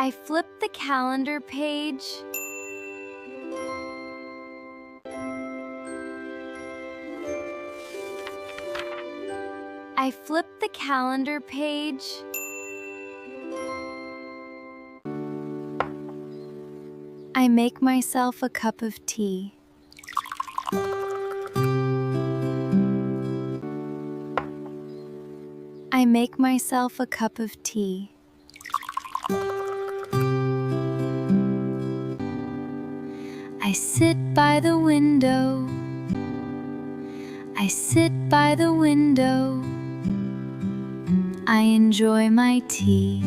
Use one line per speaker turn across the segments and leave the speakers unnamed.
I flip the calendar page. I flip the calendar page. I make myself a cup of tea. I make myself a cup of tea. I sit by the window. I sit by the window. I enjoy my tea.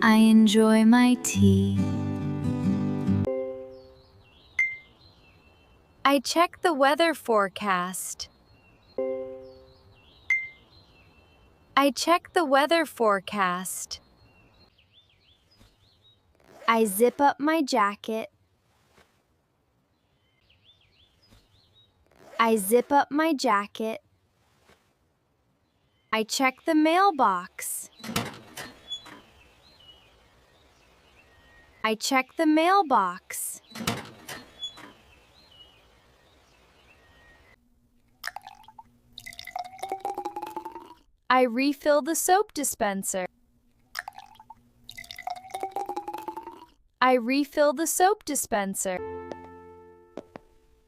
I enjoy my tea. I check the weather forecast. I check the weather forecast. I zip up my jacket. I zip up my jacket. I check the mailbox. I check the mailbox. I refill the soap dispenser. I refill the soap dispenser.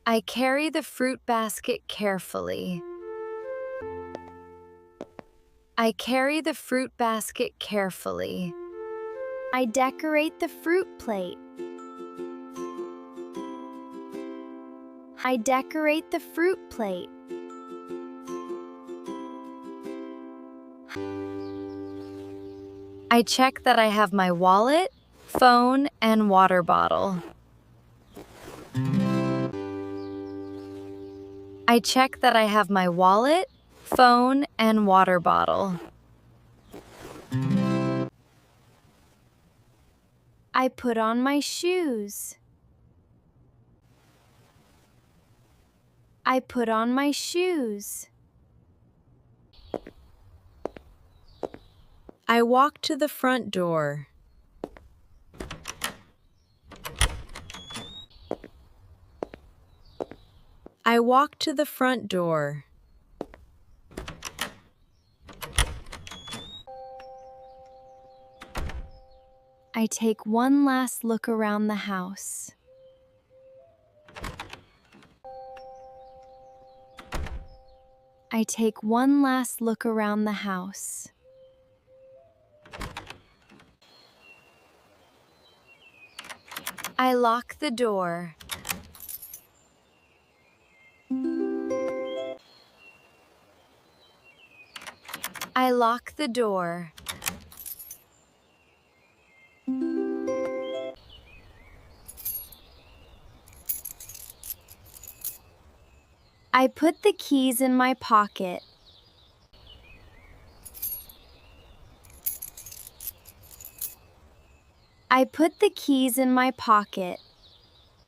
I carry the fruit basket carefully. I carry the fruit basket carefully. I decorate the fruit plate. I decorate the fruit plate. I check that I have my wallet, phone, and water bottle. I check that I have my wallet, phone, and water bottle. I put on my shoes. I put on my shoes.
I walk to the front door. I walk to the front door.
I take one last look around the house. I take one last look around the house. I lock the door. I lock the door. I put the keys in my pocket. I put the keys in my pocket.